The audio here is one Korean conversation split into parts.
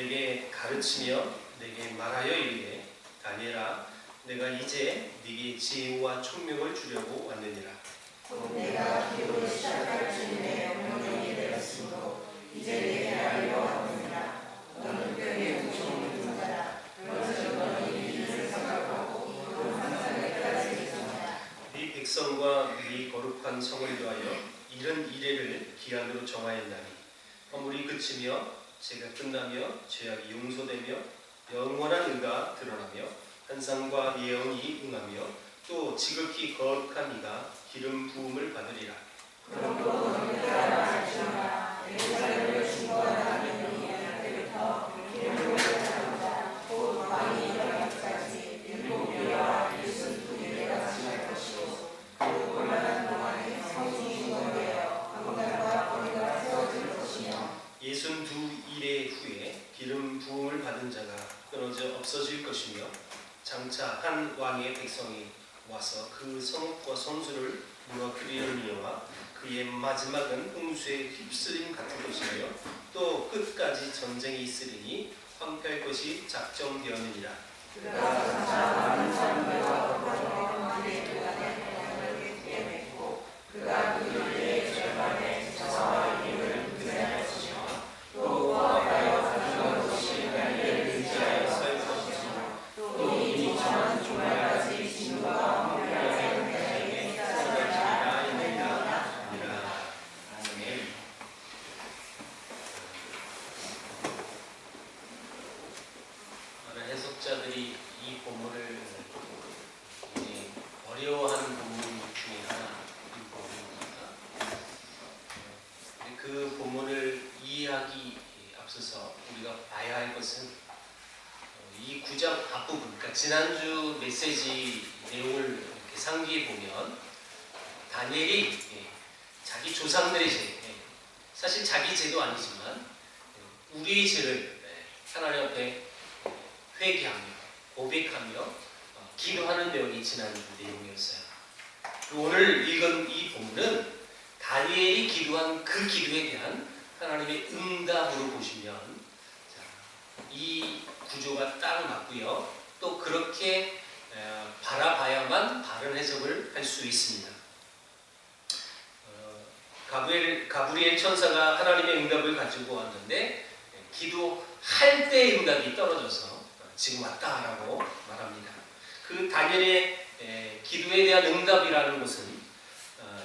내게 가르치며 내게 말하여 이르되 다니엘아 내가 이제 네게 지혜와 총명을 주려고 왔느니라. 내가 기도를 시작할 주님의 명령이 되었으므로 이제 내게 알려 왔느니라. 너는 뼈에 뭉쳐 있는 자라. 그러므로 너는 이 일을 생각하고 그 환상을 가르치겠느냐. 네 백성과 네 거룩한 성을 위하여 이런 이래를 기한으로 정하였나니 허물이 그치며 죄가 끝나며 죄악이 용서되며 영원한 의가 드러나며 환상과 예언이 응하며 또 지극히 거룩한 이가 기름 부음을 받으리라. 그러므로 너는 깨달아 예루살렘을 중보하는 이의 때부터 기름을 받는다. 곧 왕이 일어나기까지 일곱 예와 일순 예배가 지날 것이고 그 곤란한 동안에 성중이 중건되어 강단과 거리가 세워질 것이며 62일의 후에 기름 부음을 받은 자가 끊어져 없어질 것이며 장차 한 왕의 백성이 와서 그 성읍과 성소를 무너뜨리려니와 그의 마지막은 홍수에 휩쓸림 같은 것이며 또 끝까지 전쟁이 있으리니 황폐할 것이 작정되었느니라. 그가 장차 많은 사람들과 거룩한 왕의 동안에 왕을 깨맺고 그가 그 일의 절반에 저와 이름을 분배할 것이며 또 구하여 가져온 것이 관리를 의지하여 설 것이며 또 이미 정한 종말까지 진노가 왕비하는 자에게 쌓여지리라. 많은 해석자들이 이 본문을 어려워하는 본문 중에 하나인 본문입니다. 그 본문을 이해하기 앞서서 우리가 봐야 할 것은 이 9장 앞부분, 그러니까 지난주 메시지 내용을 이렇게 상기해 보면 다니엘이 자기 조상들의 죄, 사실 자기 죄도 아니지만 우리의 죄를 하나님 앞에 회개하며 고백하며 기도하는 내용이 지난주 내용이었어요. 오늘 읽은 이 본문은 다니엘이 기도한 그 기도에 대한 하나님의 응답으로 보시면 이 구조가 딱 맞고요. 또 그렇게 바라봐야만 바른 해석을 할 수 있습니다. 가브리엘 천사가 하나님의 응답을 가지고 왔는데 기도할 때의 응답이 떨어져서 지금 왔다라고 말합니다. 그 다니엘의 기도에 대한 응답이라는 것은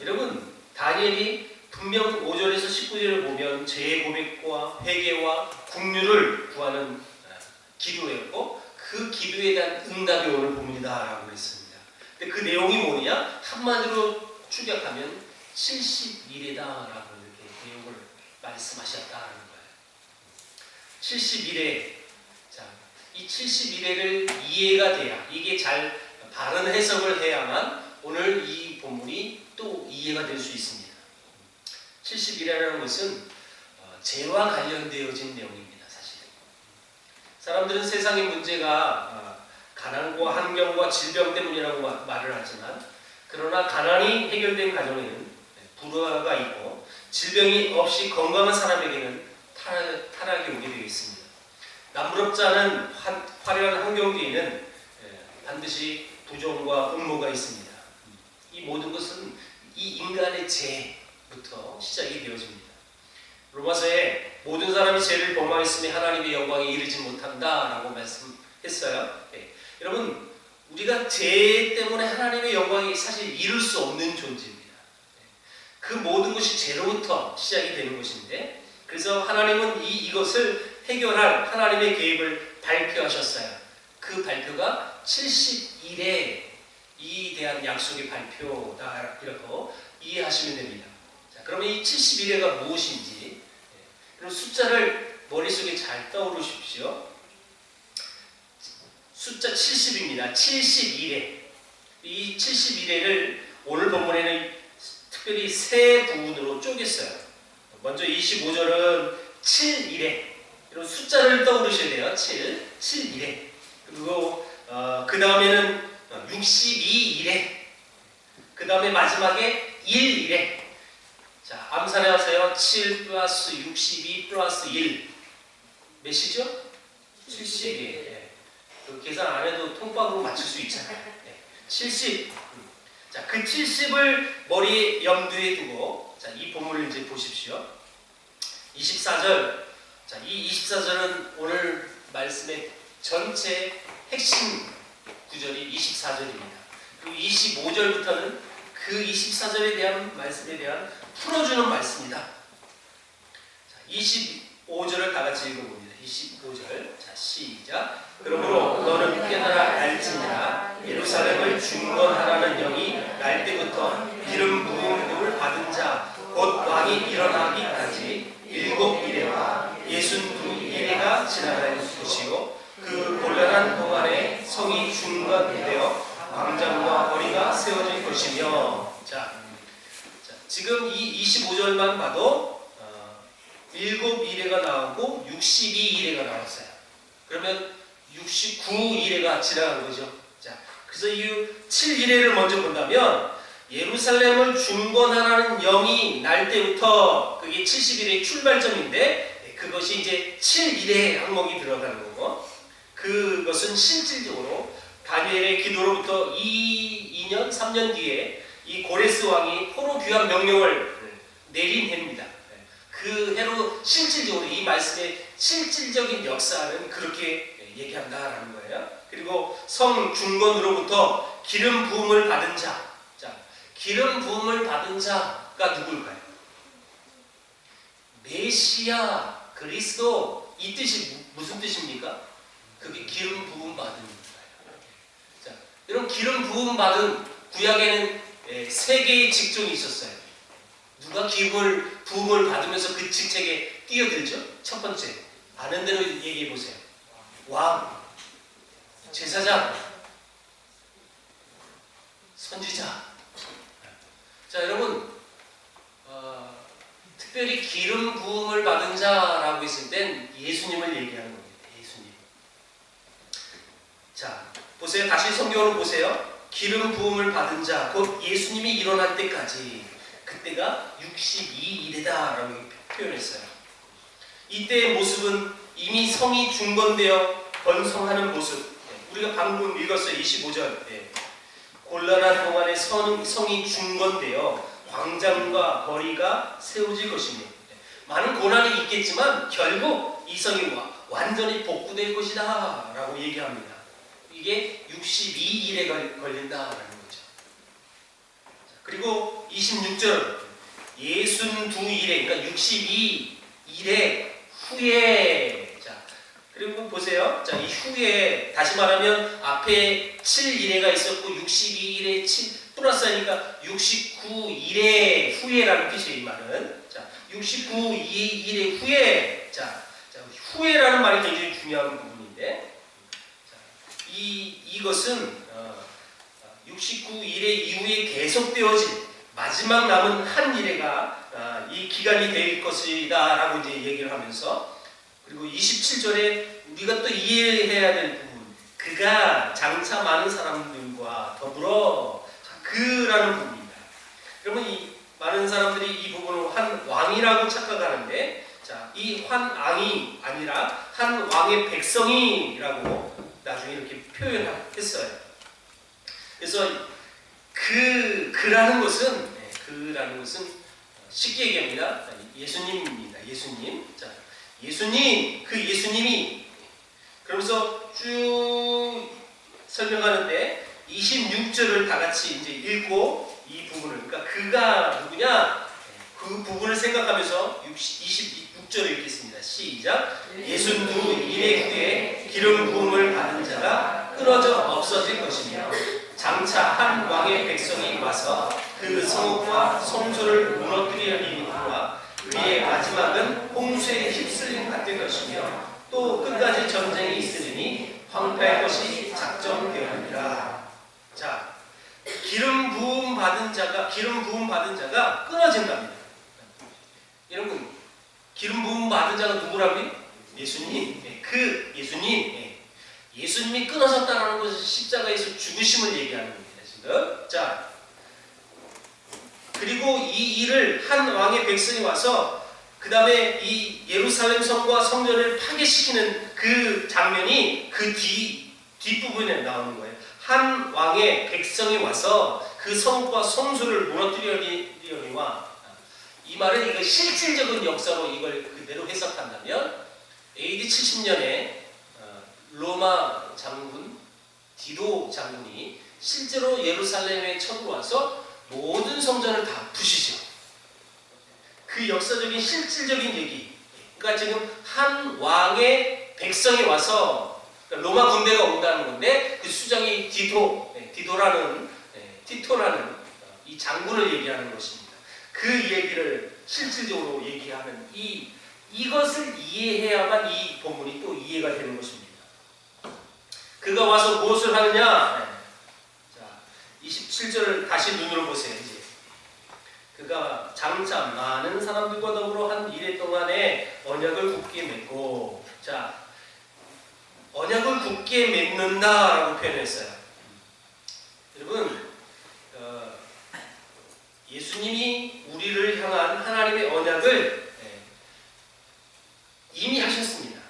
여러분 다니엘이 분명 5절에서 19절을 보면 죄의 고백과 회개와 긍휼을 구하는 기도였고 그 기도에 대한 응답이 오늘 본문이다라고 그랬습니다. 근데 그 내용이 뭐냐? 한마디로 축약하면 70일이다라고 이렇게 내용을 말씀하셨다라는 거예요. 70일에 이 70일에를 이해가 돼야 이게 잘 바른 해석을 해야만 오늘 이 본문이 또 이해가 될 수 있습니다. 70일이라는 것은 죄와 관련되어진 내용입니다. 사실 사람들은 세상의 문제가 가난과 환경과 질병 때문이라고 말을 하지만 그러나 가난이 해결된 가정에는 불화가 있고 질병이 없이 건강한 사람에게는 타락이 오게 되어 있습니다. 남부럽지 않은 화려한 환경 뒤에는 반드시 부정과 음모가 있습니다. 이 모든 것은 이 인간의 죄부터 시작이 되어집니다. 로마서에 모든 사람이 죄를 범하였으니 하나님의 영광에 이르지 못한다라고 말씀했어요. 여러분 우리가 죄 때문에 하나님의 영광이 사실 이룰 수 없는 존재입니다. 그 모든 것이 죄로부터 시작이 되는 것인데 그래서 하나님은 이것을 해결할 하나님의 계획을 발표하셨어요. 그 발표가 70일에 이 대한 약속의 발표다라고 이해하시면 됩니다. 자, 그러면 이 70일에가 무엇인지 그럼 숫자를 머릿속에 잘 떠오르십시오. 숫자 70입니다. 70일에 이 70일에를 오늘 본문에는 특별히 세 부분으로 쪼갰어요. 먼저 25절은 7일에 이런 숫자를 떠오르셔야 돼요. 7일에 그리고 그 다음에는 62일에 그 다음에 마지막에 1일에 자 암산해 하세요. 7 플러스 62 플러스 1 몇이죠? 70이. 예. 그 계산 안 해도 통박으로 맞출 수 있잖아요. 예. 70. 자, 그 70을 머리에 염두에 두고, 자, 이 본문을 이제 보십시오. 24절. 자, 이 24절은 오늘 말씀의 전체 핵심 구절이 24절입니다. 그리고 25절부터는 그 24절에 대한 말씀에 대한 풀어주는 말씀이다. 자, 25절을 다 같이 읽어봅니다. 25절. 자, 시작. 그러므로 너는 깨달아 알지니라 예루살렘을 중건하라는 영이 날 때부터 기름 부음을 받은 자 곧 왕이 일어나기까지 7이레와 62이레가 지나갈 것이요 그 곤란한 동안에 성이 중건되어 광장과 거리가 세워질 것이며. 자, 지금 이 25절만 봐도 7이레가 나오고 62이레가 나왔어요. 그러면 69이레가 지나간 거죠. 자, 그래서 이 7이레를 먼저 본다면 예루살렘을 중건하라는 영이 날 때부터 그게 70일의 출발점인데 그것이 이제 7일의 항목이 들어가는 거고, 그것은 실질적으로 다니엘의 기도로부터 2년, 3년 뒤에 이 고레스 왕이 포로 귀환 명령을 내린 해입니다. 그 해로 실질적으로 이 말씀의 실질적인 역사는 그렇게 얘기한다라는 거예요. 그리고 성 중건으로부터 기름 부음을 받은 자. 자, 기름 부음을 받은 자가 누굴까요? 메시아, 그리스도, 이 뜻이 무슨 뜻입니까? 그게 기름 부음 받은 거예요. 자, 이런 기름 부음 받은 구약에는 3개의 직종이 있었어요. 누가 기름을 부음을 받으면서 그 직책에 뛰어들죠? 첫 번째, 아는 대로 얘기해 보세요. 왕, 제사장, 선지자. 자, 여러분, 특별히 기름 부음을 받은 자라고 했을 땐 예수님을 얘기하는 겁니다. 예수님. 자, 보세요. 다시 성경을 보세요. 기름 부음을 받은 자, 곧 예수님이 일어날 때까지, 그때가 62일이다라고 표현했어요. 이때의 모습은 이미 성이 중건되어 번성하는 모습. 우리가 방금 읽었어요. 25절. 곤란한 동안에 성이 중건되어 광장과 거리가 세워질 것입니다. 많은 고난이 있겠지만 결국 이 성이 완전히 복구될 것이다 라고 얘기합니다. 이게 62일에 걸린다라는 거죠. 그리고 26절 62일에, 그러니까 62일에 후에. 자, 그리고 보세요. 자, 이 후에, 다시 말하면 앞에 7일에가 있었고 62일에 7 플러스하니까 69일의 후에라는 뜻이에요. 이 말은. 자, 69일의 후에. 자, 후에라는 말이 굉장히 중요한 부분인데, 자, 이것은 69일의 이후에 계속되어질 마지막 남은 한 일회가 이 기간이 될 것이다 라고 이제 얘기를 하면서, 그리고 27절에 우리가 또 이해해야 될 부분, 그가 장차 많은 사람들과 더불어, 그라는 부분입니다. 그러면 이 많은 사람들이 이 부분을 한 왕이라고 착각하는데, 자, 이 한 왕이 아니라 한 왕의 백성이라고 나중에 이렇게 표현했어요. 그래서 그라는 것은 쉽게 얘기합니다. 예수님입니다. 예수님. 자, 예수님, 그 예수님이, 그러면서 쭉 설명하는데 26절을 다 같이 이제 읽고 이 부분을, 그러니까 그가 누구냐? 그 부분을 생각하면서 26절을 읽겠습니다. 시작. 62일의 후에 기름 부음을 받은 자가 끊어져 없어질 것이며 장차 한 왕의 백성이 와서 그 성읍과 성소를 무너뜨리려니와 그의 마지막은 홍수에 휩쓸림 같은 것이며 또 끝까지 전쟁이 있으리니 황폐할 것이 작정되었느니라. 자, 기름 부음 받은 자가 끊어진답니다. 여러분, 기름 부음 받은 자가 누구라고요? 예수님. 그 예수님. 예수님이 끊어졌다는 것은 십자가에서 죽으심을 얘기하는 겁니다. 지금. 자, 그리고 이 일을 한 왕의 백성이 와서 그 그 다음에 이 예루살렘 성과 성전을 파괴시키는 그 장면이 그 뒷부분에 나오는 거예요. 한 왕의 백성이 와서 그 성과 성소를 무너뜨리려니와, 이 말은 이거 실질적인 역사로 이걸 그대로 해석한다면 AD 70년에 로마 장군 디도 장군이 실제로 예루살렘에 쳐들어와서 모든 성전을 다 부시죠. 그 역사적인 실질적인 얘기. 그러니까 지금 한 왕의 백성이 와서 로마 군대가 온다는 건데 그 수장이 티토라는 이 장군을 얘기하는 것입니다. 그 얘기를 실질적으로 얘기하는 이것을 이해해야만 이 본문이 또 이해가 되는 것입니다. 그가 와서 무엇을 하느냐? 자, 27절을 다시 눈으로 보세요. 이제 그가 장차 많은 사람들과 더불어 한 이래 동안에 언약을 굳게 맺고, 자, 언약을 굳게 맺는다라고 표현했어요. 여러분, 예수님이 우리를 향한 하나님의 언약을 이미 하셨습니다.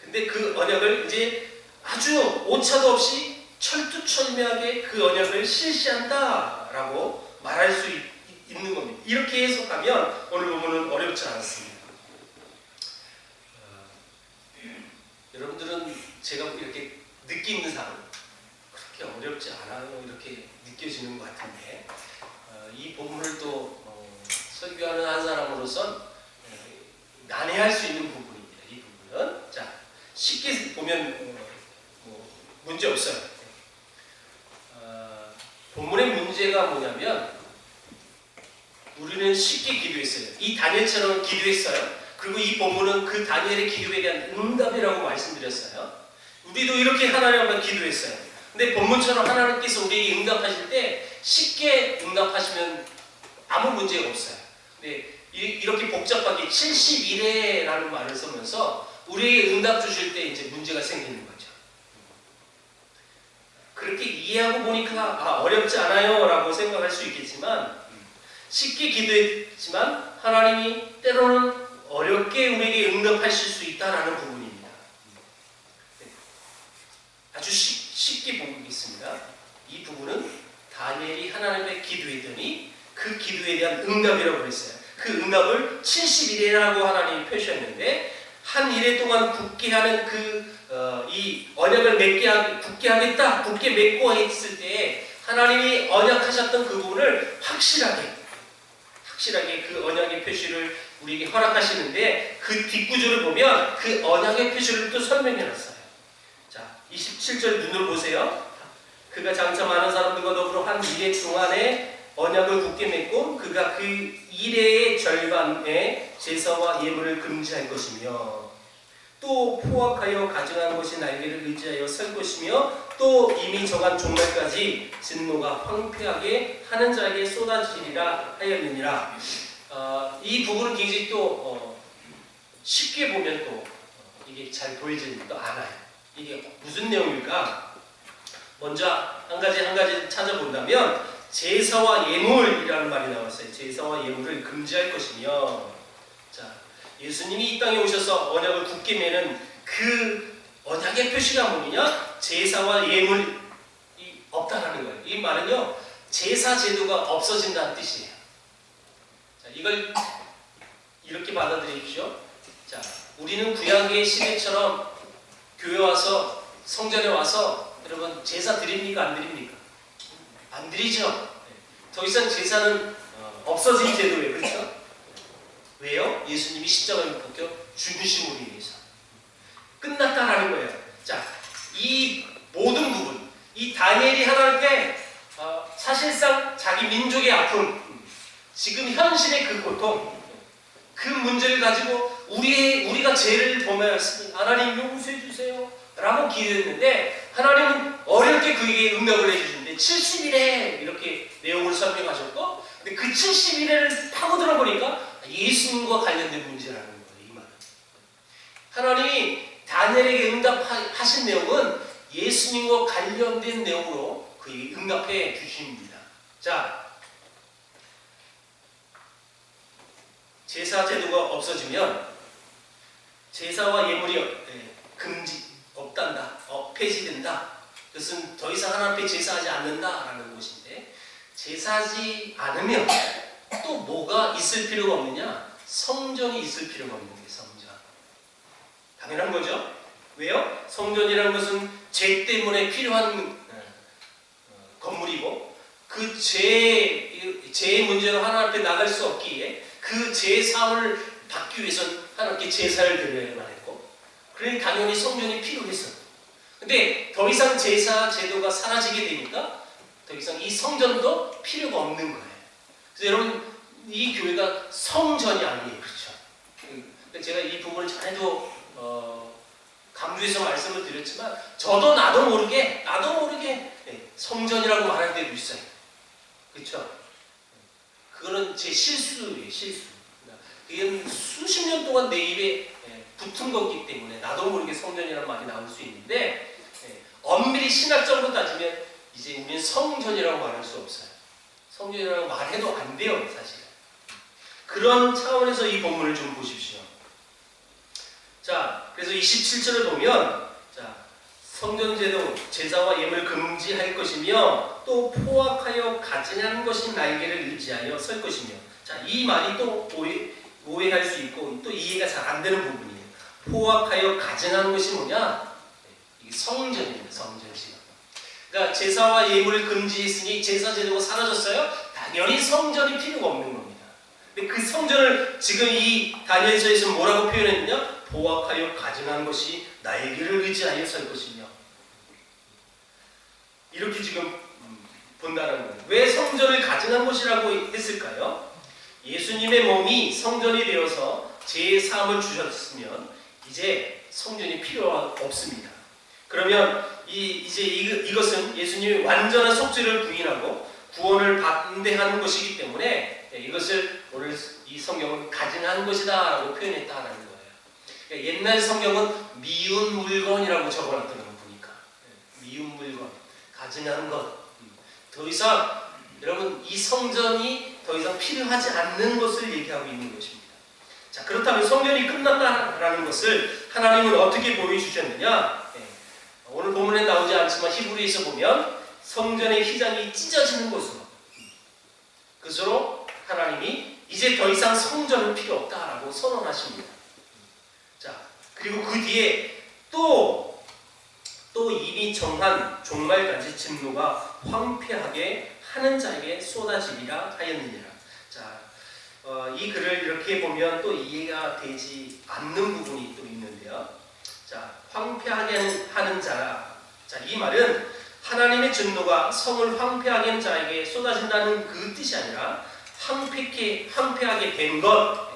근데 그 언약을 이제 아주 오차도 없이 철두철미하게 그 언약을 실시한다라고 말할 수 있는 겁니다. 이렇게 해석하면 오늘 본문은 어렵지 않습니다. 여러분들은 제가 이렇게 느끼는상 그렇게 어렵지 않아요. 이렇게 느껴지는 것 같은데, 이 본문을 또 설교하는 한 사람으로선 난해할 수 있는 부분입니다. 이 부분은 자, 쉽게 보면 문제 없어요. 본문의 문제가 뭐냐면 우리는 쉽게 기도했어요. 이 다니엘처럼 기도했어요. 그리고 이 본문은 그 다니엘의 기도에 대한 응답이라고 말씀드렸어요. 우리도 이렇게 하나님 앞에 기도했어요. 근데 본문처럼 하나님께서 우리에게 응답하실 때 쉽게 응답하시면 아무 문제가 없어요. 근데 이렇게 복잡하게 71회라는 말을 쓰면서 우리에게 응답 주실 때 이제 문제가 생기는 거죠. 그렇게 이해하고 보니까 어렵지 않아요 라고 생각할 수 있겠지만, 쉽게 기도했지만 하나님이 때로는 어렵게 우리에게 응답하실 수 있다라는 부분입니다. 아주 쉽게 보겠습니다. 이 부분은 다니엘이 하나님께 기도했더니 그 기도에 대한 응답이라고 그랬어요. 그 응답을 71회라고 하나님이 표시했는데, 한 일해 동안 굳게 하는 이 언약을 굳게 하겠다, 굳게 맺고 했을 때 하나님이 언약하셨던 그 부분을 확실하게 그 언약의 표시를 우리에게 허락하시는데, 그 뒷구조를 보면 그 언약의 표시를 또 설명해놨어요. 자, 27절 눈으로 보세요. 그가 장차 많은 사람들과 더불어 한 이래 동안에 언약을 굳게 맺고 그가 그 이래의 절반의 제사와 예물을 금지할 것이며, 또 포악하여 가증한 것이 날개를 의지하여 설 것이며, 또 이미 정한 종말까지 진노가 황폐하게 하는 자에게 쏟아지리라 하였느니라. 이 부분은 굉장히 또 쉽게 보면 또 이게 잘 보이지도 않아요. 이게 무슨 내용일까? 먼저 한 가지 찾아본다면 제사와 예물이라는 말이 나왔어요. 제사와 예물을 금지할 것이며, 자, 예수님이 이 땅에 오셔서 언약을 굳게 매는 그 언약의 표시가 뭐냐? 제사와 예물이 없다라는 거예요. 이 말은요, 제사 제도가 없어진다는 뜻이에요. 자, 이걸 이렇게 받아들이십시오. 자, 우리는 구약의 시대처럼 교회 와서, 성전에 와서 여러분 제사 드립니까? 안 드립니까? 안 드리죠. 더 이상 제사는 없어진 제도예요. 그렇죠? 왜요? 예수님이 십자가에 못 박혀 죽으심으로 인해서 끝났다라는 거예요. 자, 이 모든 부분, 이 다니엘이 하나님께 사실상 자기 민족의 아픔, 지금 현실의 그 고통, 그 문제를 가지고 우리가 죄를 범하였으니 하나님 용서해 주세요 라고 기도했는데, 하나님은 어렵게 그에게 응답을 해주시는데 70일에 이렇게 내용을 설명하셨고, 근데 그 71회를 파고들어 보니까 예수님과 관련된 문제라는 거예요. 이 말은 하나님이 다니엘에게 응답하신 내용은 예수님과 관련된 내용으로 그에게 응답해 주십니다. 자, 제사 제도가 없어지면 제사와 예물이 없단다, 폐지된다. 그것은 더 이상 하나님 앞에 제사하지 않는다라는 것인데, 제사하지 않으면 또 뭐가 있을 필요가 없느냐? 성전이 있을 필요가 없는 게 성전. 당연한 거죠. 왜요? 성전이라는 것은 죄 때문에 필요한 건물이고, 그 죄의 문제로 하나님 앞에 나갈 수 없기에 그 죄 사함을 받기 위해서는 하나님께 제사를 드려야만 했고, 그러니 당연히 성전이 필요했어. 근데 더 이상 제사 제도가 사라지게 되니까 더 이상 이 성전도 필요가 없는 거예요. 그래서 여러분, 이 교회가 성전이 아니에요. 그렇죠? 제가 이 부분을 전에도 강조해서 말씀을 드렸지만, 저도 나도 모르게 성전이라고 말할 때도 있어요. 그렇죠? 그거는 제 실수예요. 실수. 그게 수십 년 동안 내 입에 붙은 거기 때문에 나도 모르게 성전이라는 말이 나올 수 있는데, 엄밀히 신학적으로 따지면 이제 우리는 성전이라고 말할 수 없어요. 성전이라고 말해도 안 돼요, 사실은. 그런 차원에서 이 본문을 좀 보십시오. 자, 그래서 27절을 보면, 자, 성전제도 제사와 예물 금지할 것이며 또 포악하여 가증하는 것이 날개를 의지하여 설 것이며. 자, 이 말이 또 오해할 수 있고 또 이해가 잘 안 되는 부분이에요. 포악하여 가증하는 것이 뭐냐? 이게 성전입니다. 성전시가. 그러니까 제사와 예물을 금지했으니 제사 제도가 사라졌어요? 당연히 성전이 필요가 없는 겁니다. 근데 그 성전을 지금 이 다니엘서에서 뭐라고 표현했느냐? 포악하여 가증한 것이 날개를 의지하여 설 것이며. 이렇게 지금 본다는 거예요. 왜 성전을 가증한 것이라고 했을까요? 예수님의 몸이 성전이 되어서 죄의 사함을 주셨으면 이제 성전이 필요 없습니다. 그러면 이것은 예수님이 완전한 속죄를 부인하고 구원을 반대하는 것이기 때문에 이것을 오늘 이 성경은 가증한 것이다 라고 표현했다라는 거예요. 그러니까 옛날 성경은 미운 물건이라고 적어놨더라고요. 보니까 미운 물건, 가증한 것. 더 이상 여러분, 이 성전이 더 이상 필요하지 않는 것을 얘기하고 있는 것입니다. 자, 그렇다면 성전이 끝났다라는 것을 하나님은 어떻게 보여주셨느냐? 오늘 본문에 나오지 않지만 히브리에서 보면 성전의 휘장이 찢어지는 것으로 하나님이 이제 더 이상 성전은 필요 없다라고 선언하십니다. 자, 그리고 그 뒤에 또 이미 정한 종말까지 진노가 황폐하게 하는 자에게 쏟아지리라 하였느니라. 자, 이 글을 이렇게 보면 또 이해가 되지 않는 부분이 또 있는데요. 자, 황폐하게 하는 자라. 자, 이 말은 하나님의 진노가 성을 황폐하게 하는 자에게 쏟아진다는 그 뜻이 아니라 황폐하게 된 것.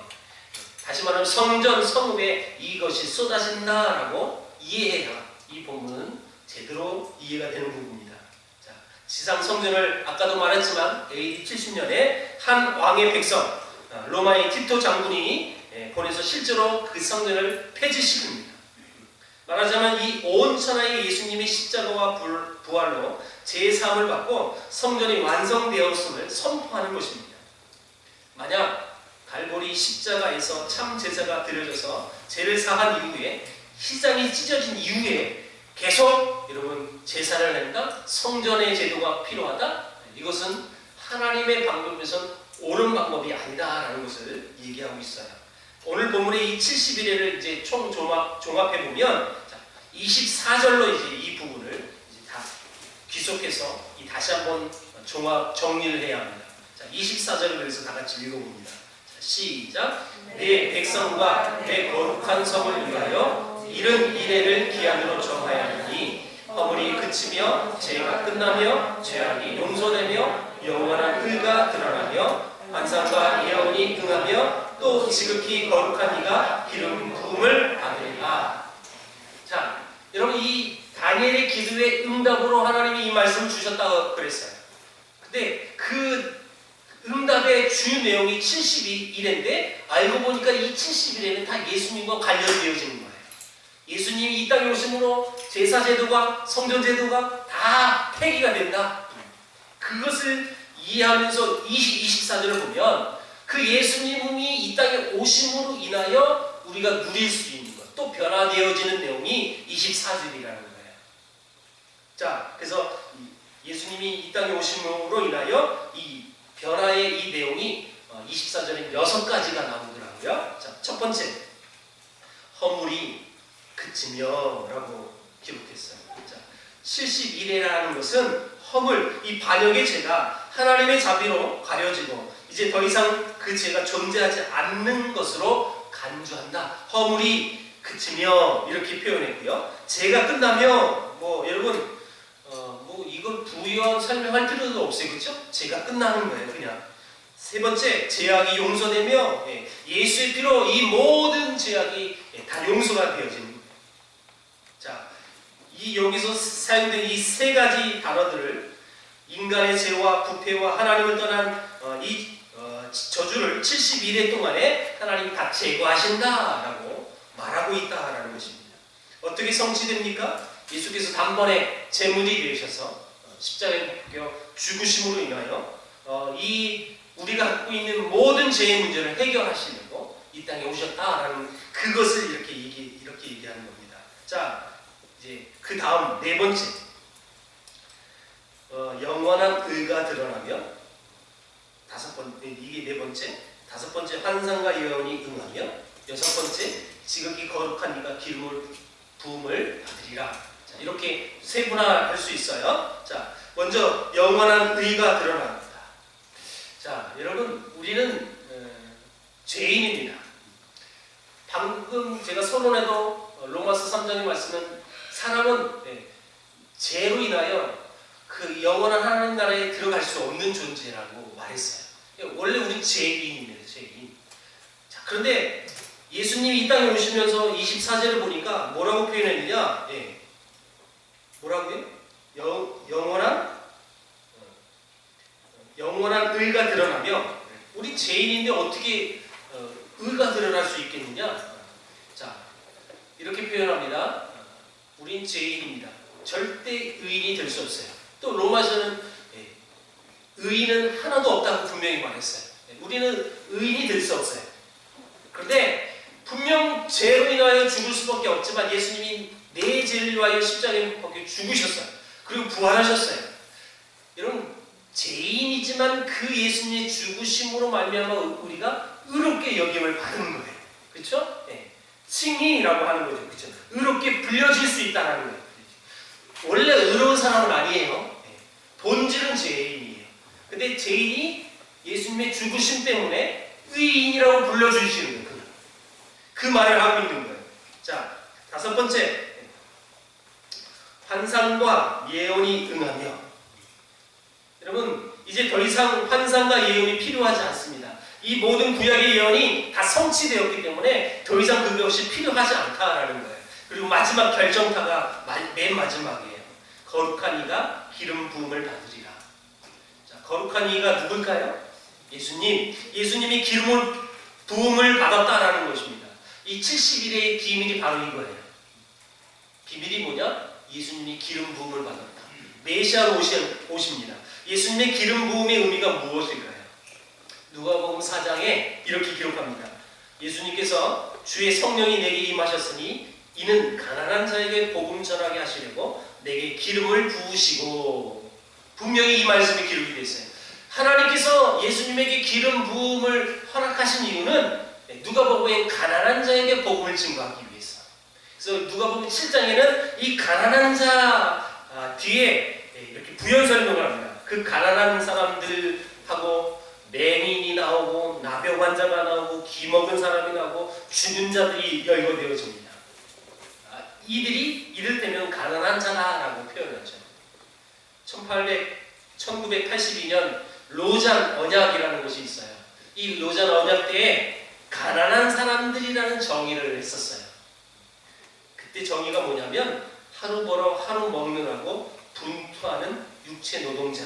다시 말하면 성전, 성읍에 이것이 쏟아진다라고 이해해야 이 본문은 제대로 이해가 되는 부분입니다. 자, 지상 성전을 아까도 말했지만 AD 70년에 한 왕의 백성, 로마의 티토 장군이 보내서 실제로 그 성전을 폐지시킵니다. 말하자면 이 온 천하의 예수님의 십자가와 부활로 제3을 받고 성전이 완성되었음을 선포하는 것입니다. 만약 갈보리 십자가에서 참 제사가 드려져서 죄를 사한 이후에 휘장이 찢어진 이후에 계속 여러분 제사를 한다? 성전의 제도가 필요하다? 이것은 하나님의 방법에선 옳은 방법이 아니다라는 것을 얘기하고 있어요. 오늘 본문의 이 70일을 이제 총 종합해 보면 24절로 이제 이 부분을 이제 다 귀속해서 다시 한번 정리를 해야 합니다. 자, 24절을 그래서 다 같이 읽어봅니다. 자, 시작. 내 백성과 내 거룩한 성을 위하여 이른 이래를 기한으로 정하였으니 허물이 그치며 죄가 끝나며 죄악이 용서되며 영원한 의가 드러나며 환상과 예언이 응하며 또 지극히 거룩한 이가 기름 부음을 받으리라. 자, 여러분, 이 다니엘의 기도의 응답으로 하나님이 이 말씀을 주셨다고 그랬어요. 근데 그 응답의 주요 내용이 70일인데 알고 보니까 이 70일에는 다 예수님과 관련되어지는 거예요. 예수님이 이 땅에 오심으로 제사제도가 성전제도가 다 폐기가 된다. 그것을 이해하면서 24절을 보면 그 예수님이 이 땅에 오심으로 인하여 우리가 누릴 수 있는 것, 또 변화되어지는 내용이 24절이라는 거예요. 자, 그래서 예수님이 이 땅에 오심으로 인하여 이 변화의 이 내용이 24절에 6가지가 나오더라고요. 자, 첫 번째, 허물이 그치며 라고 기록했어요. 자, 71회라는 것은 허물, 이 반역의 죄가 하나님의 자비로 가려지고 이제 더 이상 그 죄가 존재하지 않는 것으로 간주한다. 허물이 그치며 이렇게 표현했고요. 죄가 끝나며 여러분 이걸 부연 설명할 필요도 없어요. 그렇죠? 죄가 끝나는 거예요. 그냥. 세 번째, 죄악이 용서되며 예수의 피로 이 모든 죄악이 다 용서가 되어지는 거예요. 자, 여기서 사용된 이 세 가지 단어들을 인간의 죄와 부패와 하나님을 떠난 이 저주를 71회 동안에 하나님이 다 제거하신다라고 말하고 있다라는 것입니다. 어떻게 성취됩니까? 예수께서 단번에 제물이 되셔서 십자가에 못 박혀 죽으심으로 인하여 우리가 갖고 있는 모든 죄의 문제를 해결하시려고 이 땅에 오셨다라는 그것을 이렇게 얘기하는 겁니다. 자, 이제 그 다음 네 번째, 영원한 의가 드러나며 이게 네 번째, 다섯 번째, 환상과 예언이 응하며 여섯 번째, 지극히 거룩한 이가 부음을 받으리라. 자, 이렇게 세분화할 수 있어요. 자, 먼저 영원한 의가 드러납니다. 자, 여러분, 우리는 죄인입니다. 방금 제가 선언에도 로마서 3장의 말씀은 사람은 죄로 인하여 그 영원한 하나님 나라에 들어갈 수 없는 존재라고 말했어요. 원래 우리 죄인입니다. 죄인. 자, 그런데 예수님이 이 땅에 오시면서 24절을 보니까 뭐라고 표현했느냐? 뭐라고요? 영원한 의가 드러나며, 우리 죄인인데 어떻게 의가 드러날 수 있겠느냐? 자, 이렇게 표현합니다. 우린 죄인입니다. 절대 의인이 될 수 없어요. 또 로마서는 의인은 하나도 없다고 분명히 말했어요. 우리는 의인이 될 수 없어요. 그런데 분명 죄로 인하여 죽을 수밖에 없지만 예수님이 내 죄를 위하여 십자가에 못 박혀 죽으셨어요. 그리고 부활하셨어요. 여러분, 죄인이지만 그 예수님의 죽으심으로 말미암아 우리가 의롭게 여김을 받은 거예요. 그렇죠? 칭의라고 하는 거죠. 그렇죠? 의롭게 불려질 수 있다는 거예요. 원래 의로운 사람은 아니에요. 본질은 죄인이에요. 근데 죄인이 예수님의 죽으심 때문에 의인이라고 불러주시는 거예요. 그 말을 하고 있는 거예요. 자, 다섯 번째, 환상과 예언이 응하며. 여러분, 이제 더 이상 환상과 예언이 필요하지 않습니다. 이 모든 구약의 예언이 다 성취되었기 때문에 더 이상 그것이 필요하지 않다라는 거예요. 그리고 마지막 결정타가 맨 마지막이에요. 거룩한 이가 기름 부음을 받으리라. 자, 거룩한 이가 누굴까요? 예수님이 기름 부음을 받았다라는 것입니다. 이 71회의 비밀이 바로 이거예요. 비밀이 뭐냐? 예수님이 기름 부음을 받았다. 메시아로 오십니다. 예수님의 기름 부음의 의미가 무엇일까요? 누가복음 4장에 이렇게 기록합니다. 예수님께서 주의 성령이 내게 임하셨으니 이는 가난한 자에게 복음 전하게 하시려고 내게 기름을 부으시고. 분명히 이 말씀이 기록이 되어 있어요. 하나님께서 예수님에게 기름 부음을 허락하신 이유는 누가복음의 가난한 자에게 복음을 증거하기 위해서. 그래서 누가복음 7장에는 이 가난한 자 뒤에 이렇게 부연 설명을 합니다. 그 가난한 사람들하고 맹인이 나오고 나병 환자가 나오고 기먹은 사람이 나오고 죽은 자들이 열거되어집니다. 이들이 이를테면 가난한 자다라고 표현하죠. 1982년 로잔 언약이라는 것이 있어요. 이 로잔 언약 때에 가난한 사람들이라는 정의를 했었어요. 그때 정의가 뭐냐면 하루 벌어 하루 먹느라고 분투하는 육체 노동자,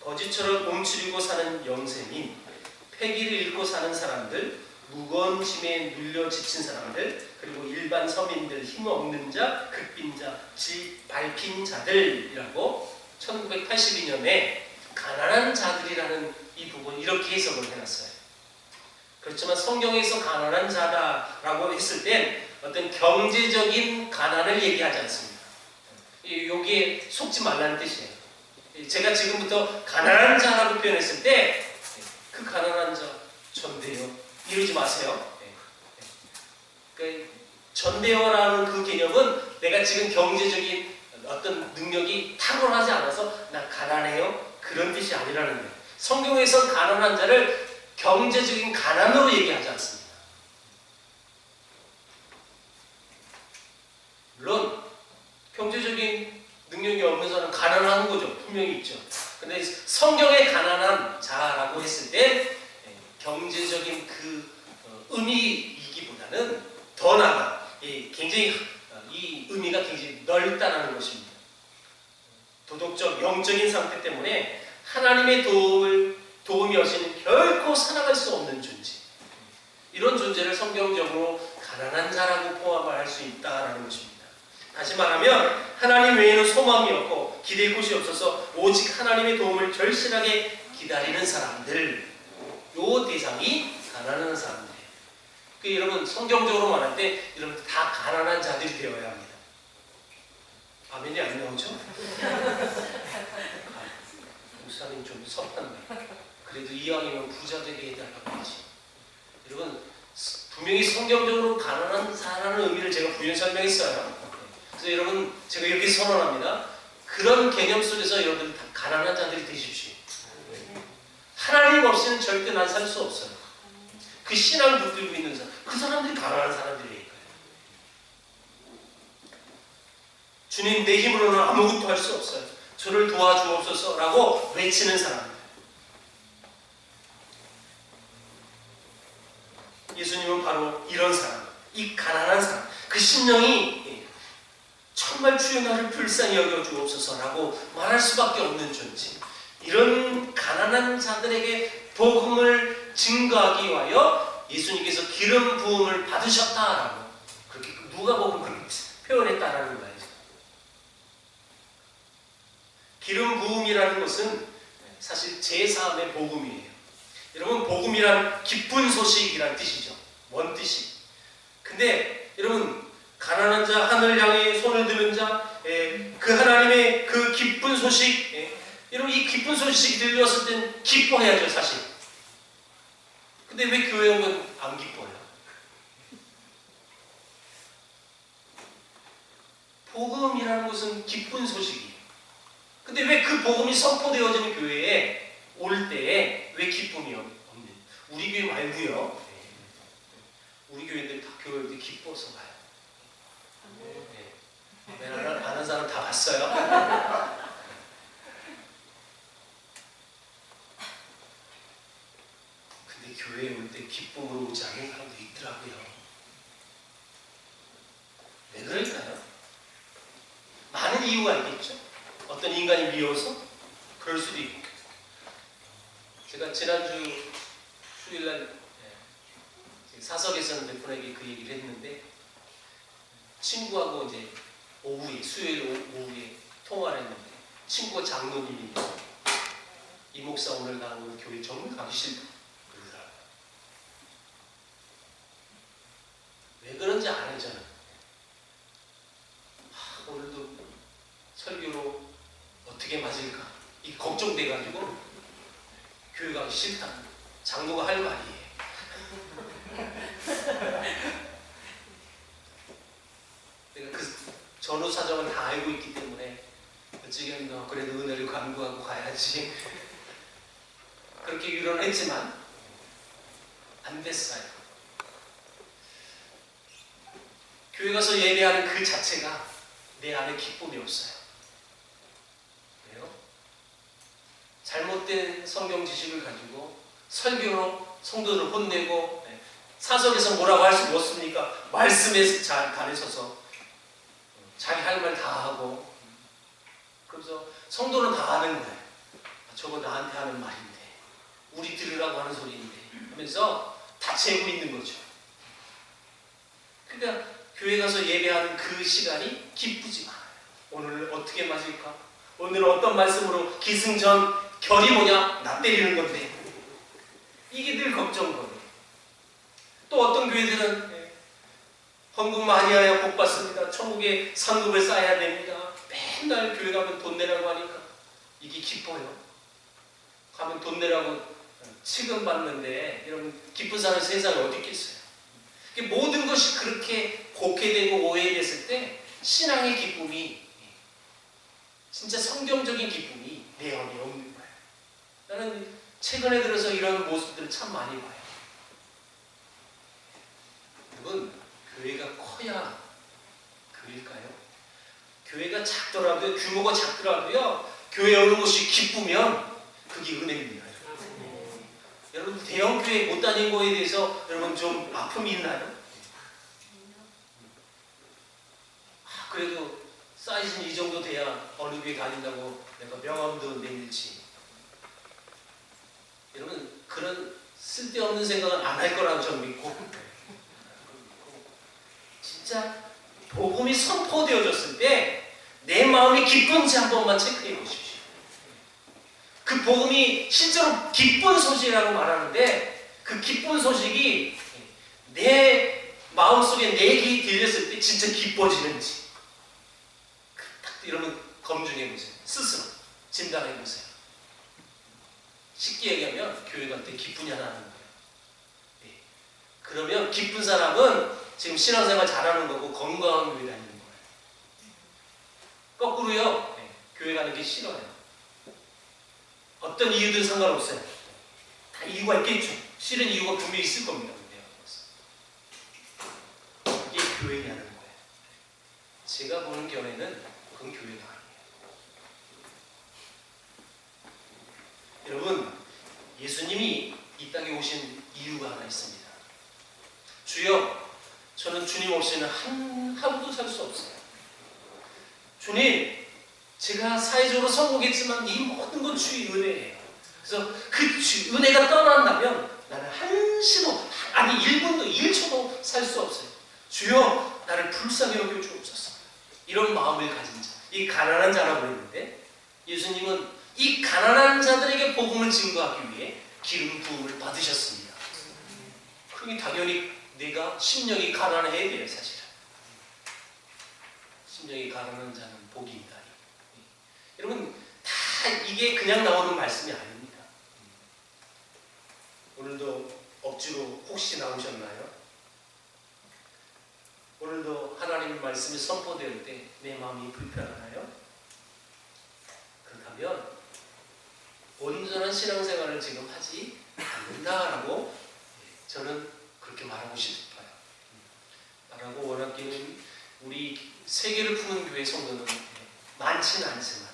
거지처럼 움츠리고 사는 영세민, 패기를 잃고 사는 사람들, 무거운 짐에 눌려 지친 사람들, 그리고 일반 서민들, 힘없는 자, 극빈자, 밟힌 자들이라고 1982년에 가난한 자들이라는 이 부분 이렇게 해석을 해놨어요. 그렇지만 성경에서 가난한 자다라고 했을 땐 어떤 경제적인 가난을 얘기하지 않습니다. 여기에 속지 말라는 뜻이에요. 제가 지금부터 가난한 자라고 표현했을 때 그 가난한 자 전대요 이러지 마세요. 그러니까 전대요라는 그 개념은 내가 지금 경제적인 어떤 능력이 탁월하지 않아서 나 가난해요 그런 뜻이 아니라는 거예요. 성경에서 가난한 자를 경제적인 가난으로 얘기하지 않습니다. 물론 경제적인 능력이 없는 사람은 가난한 거죠. 분명히 있죠. 근데 성경의 가난한 자라고 했을 때 경제적인 그 의미이기보다는 더 나아가 굉장히 이 의미가 굉장히 넓다는 것입니다. 도덕적, 영적인 상태 때문에 하나님의 도움이 없이는 결코 살아갈 수 없는 존재. 이런 존재를 성경적으로 가난한 자라고 포함을 할 수 있다는 것입니다. 다시 말하면 하나님 외에는 소망이 없고 기댈 곳이 없어서 오직 하나님의 도움을 절실하게 기다리는 사람들, 요 대상이 가난한 사람들이에요. 여러분 성경적으로 말할 때 여러분 다 가난한 자들이 되어야 합니다. 아멘이 안 나오죠? 목사님 좀 섭한데 그래도 이왕이면 부자 되게 해달라고 하지. 여러분 분명히 성경적으로 가난한 자라는 의미를 제가 부연 설명했어요. 그래서 여러분 제가 이렇게 선언합니다. 그런 개념 속에서 여러분 다 가난한 자들이 되십시오. 하나님 없이는 절대 난 살 수 없어요. 그 신앙을 붙들고 있는 사람, 그 사람들이 가난한 사람들이에요. 주님 내 힘으로는 아무것도 할 수 없어요. 저를 도와주옵소서라고 외치는 사람들. 예수님은 바로 이런 사람, 이 가난한 사람, 그 심령이 정말 주여 나를 불쌍히 여겨주옵소서라고 말할 수밖에 없는 존재. 이런 가난한 자들에게 복음을 증거하기 위하여 예수님께서 기름 부음을 받으셨다라고 그렇게 누가복음 그렇게 표현했다라는 거예요. 기름 부음이라는 것은 사실 제3의 복음이에요. 여러분 복음이란 기쁜 소식이란 뜻이죠. 뭔 뜻이? 근데 여러분 가난한 자, 하늘 향해 손을 드는 자, 그 하나님의 그 기쁜 소식, 여러분 이 기쁜 소식이 들렸을 땐 기뻐해야죠 사실. 근데 왜 교회 오면 안 기뻐요? 복음이라는 것은 기쁜 소식이에요. 근데 왜 그 복음이 선포되어지는 교회에 올 때에 왜 기쁨이 없는? 우리 교회 말고요. 우리 교회들 다 교회 올 때 기뻐서 가요. 아는 사람 다 봤어요? 근데 교회에 올 때 기쁨으로 오지 않는 사람도 있더라고요. 왜 그럴까요? 많은 이유가 있겠죠. 어떤 인간이 미워서? 그럴 수도 있고. 제가 지난주 수요일날 사석에서는 몇 분에게 그 얘기를 했는데 친구하고 이제 오후에 수요일 오후에 통화를 했는데 친구가 장로님인데 이 목사 오늘 나오는 교회 정말 가기 싫다 그러더라고요. 왜 그런지 아는 저는 오늘도 설교로 어떻게 맞을까 이 걱정돼가지고 교회 가기 싫다. 장로가 할 말이에요. 내가 그 전후 사정을 다 알고 있기 때문에 지금 그래도 은혜를 간구하고 가야지 그렇게 유론을 했지만 안 됐어요. 교회 가서 예배하는 그 자체가 내 안에 기쁨이 없어요. 왜요? 잘못된 성경 지식을 가지고 설교로 성도들을 혼내고 사석에서 뭐라고 할 수 없습니까? 말씀에 잘 단에 서서 자기 할 말 다 하고 그래서 성도는 다 아는 거예요. 저거 나한테 하는 말인데 우리 들으라고 하는 소리인데 하면서 다 재고 있는 거죠. 그러니까 교회 가서 예배하는 그 시간이 기쁘지 않아요. 오늘 어떻게 맞을까? 오늘 어떤 말씀으로 기승전 결이 뭐냐? 나 때리는 건데 이게 늘 걱정거리예요. 또 어떤 교회들은 헌금 많이 해야 복 받습니다. 천국에 상급을 쌓아야 됩니다. 맨날 교회 가면 돈 내라고 하니까 이게 기뻐요. 가면 돈 내라고 취급 받는데 여러분 기쁜 사람 세상에 어디 있겠어요? 모든 것이 그렇게 곡해되고 오해됐을 때 신앙의 기쁨이 진짜 성경적인 기쁨이 내 안에 없는 거예요. 나는 최근에 들어서 이런 모습들을 참 많이 봐요. 여러분 교회가 커야 교회일까요? 교회가 작더라도요, 규모가 작더라도요, 교회 오는 것이 기쁘면 그게 은혜입니다. 여러분 대형 교회 못 다닌 거에 대해서 여러분 좀 아픔이 있나요? 그래도 사이즈는 이 정도 돼야 어느 교회 다닌다고 내가 명함도 내밀지. 여러분 그런 쓸데없는 생각은 안 할 거라고 저는 믿고, 진짜 복음이 선포되어졌을 때 내 마음이 기쁜지 한 번만 체크해 보십시오. 그 복음이 실제로 기쁜 소식이라고 말하는데 그 기쁜 소식이 내 마음속에 내 귀에 들렸을 때 진짜 기뻐지는지 여러분 검증해 보세요. 스스로 진단해 보세요. 쉽게 얘기하면 교회 갈 때 기쁘냐라는 거예요. 그러면 기쁜 사람은 지금 신앙생활 잘하는 거고 건강한 교회 다니는 거예요. 거꾸로요, 교회 가는 게 싫어요. 어떤 이유든 상관없어요. 다 이유가 있겠죠. 싫은 이유가 분명히 있을 겁니다. 이게 교회냐는 거예요. 제가 보는 견해는 그건 교회가 아니에요. 여러분, 예수님이 이 땅에 오신 이유가 하나 있습니다. 주여, 저는 주님 없이는 하루도 살 수 없어요. 주님, 제가 사회적으로 성공했지만 이 모든 건 주의 은혜예요. 그래서 그 은혜가 떠난다면 나는 한시도, 아니 1분도 1초도 살 수 없어요. 주여, 나를 불쌍히 여겨 주옵소서. 이런 마음을 가진 자, 이 가난한 자라고 했는데 예수님은 이 가난한 자들에게 복음을 증거하기 위해 기름 부음을 받으셨습니다. 그러니 당연히 내가 심령이 가난해야 돼요. 사실은 심령이 가난한 자는 복이 있다. 여러분 다 이게 그냥 나오는 말씀이 아닙니다. 오늘도 억지로 혹시 나오셨나요? 오늘도 하나님의 말씀이 선포될 때 내 마음이 불편하나요? 그렇다면 온전한 신앙생활을 지금 하지 않는다라고 저는 그렇게 말하고 싶어요. 말하고 원하기는 우리 세계를 푸는 교회 성도는 많지는 않지만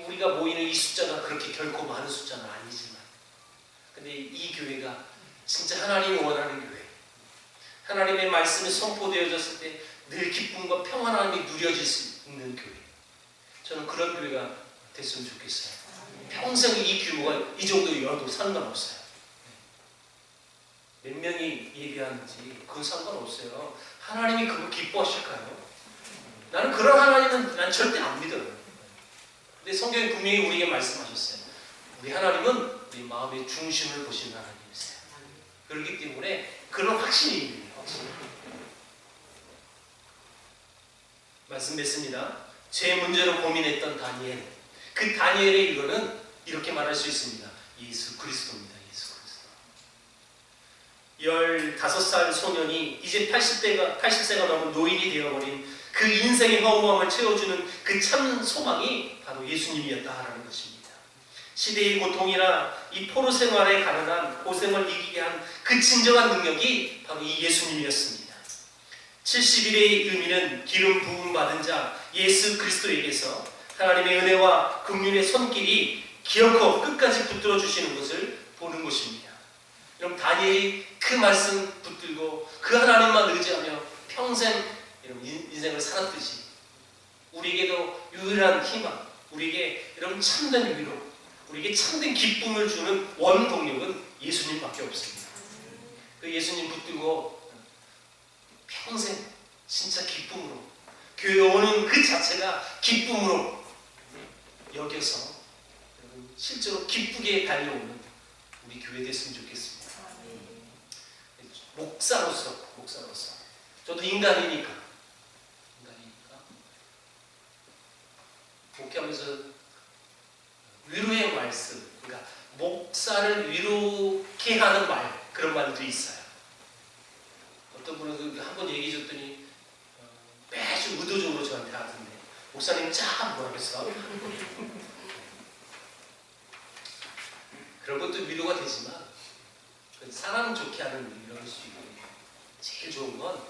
우리가 모이는 이 숫자가 그렇게 결코 많은 숫자는 아니지만 근데 이 교회가 진짜 하나님이 원하는 교회, 하나님의 말씀이 선포되어졌을 때 늘 기쁨과 평안함이 누려질 수 있는 교회, 저는 그런 교회가 됐으면 좋겠어요. 평생 이 규모가 이 정도여도 상관없어요. 몇 명이 예배하는지 그건 상관없어요. 하나님이 그거 기뻐하실까요? 나는 그런 하나님은 난 절대 안 믿어요. 근데 성경이 분명히 우리에게 말씀하셨어요. 우리 하나님은 우리 마음의 중심을 보시는 하나님이세요. 그렇기 때문에 그런 확신이 있는 확신. 말씀 맺습니다. 제 문제로 고민했던 다니엘, 그 다니엘의 이거는 이렇게 말할 수 있습니다. 예수 그리스도입니다. 예수 그리스도. 15살 소년이 이제 80세가 넘은 노인이 되어버린 그 인생의 허무함을 채워주는 그 참 소망이 바로 예수님이었다라는 것입니다. 시대의 고통이나 이 포로 생활에 가능한 고생을 이기게 한 그 진정한 능력이 바로 이 예수님이었습니다. 70일의 의미는 기름 부음 받은 자 예수 그리스도에게서 하나님의 은혜와 긍휼의 손길이 기어코 끝까지 붙들어 주시는 것을 보는 것입니다. 여러분 다니엘이 그 말씀 붙들고 그 하나님만 의지하며 평생 인생을 살았듯이 우리에게도 유일한 희망, 우리에게 여러분 참된 위로, 우리에게 참된 기쁨을 주는 원동력은 예수님밖에 없습니다. 그 예수님 붙들고 평생 진짜 기쁨으로 교회 오는 그 자체가 기쁨으로 여겨서 실제로 기쁘게 달려오는 우리 교회 됐으면 좋겠습니다. 목사로서 저도 인간이니까 목회하면서 위로의 말씀, 그러니까 목사를 위로케 하는 말, 그런 말도 있어요. 어떤 분은 한 번 얘기해 줬더니 매주 의도적으로 저한테 하던데, 목사님 참 뭐라겠어? 그런 것도 위로가 되지만 사람 좋게 하는 위로일 수 있고, 제일 좋은 건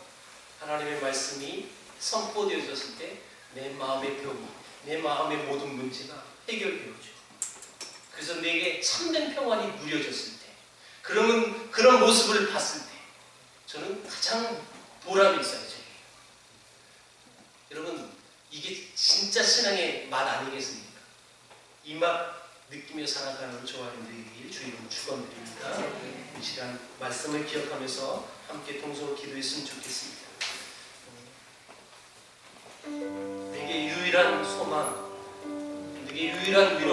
하나님의 말씀이 선포되어졌을 때 내 마음의 병이, 내 마음의 모든 문제가 해결되어져. 그래서 내게 참된 평안이 누려졌을 때, 그런 모습을 봤을 때 저는 가장 보람이 있어요. 저게. 여러분, 이게 진짜 신앙의 맛 아니겠습니까? 이 맛 느끼며 살아가는 저와 여러분들에게 주의 이름 축원드립니다. 이 시간 말씀을 기억하면서 함께 동서로 기도했으면 좋겠습니다. 내게 유일한 소망, 내게 유일한 위로,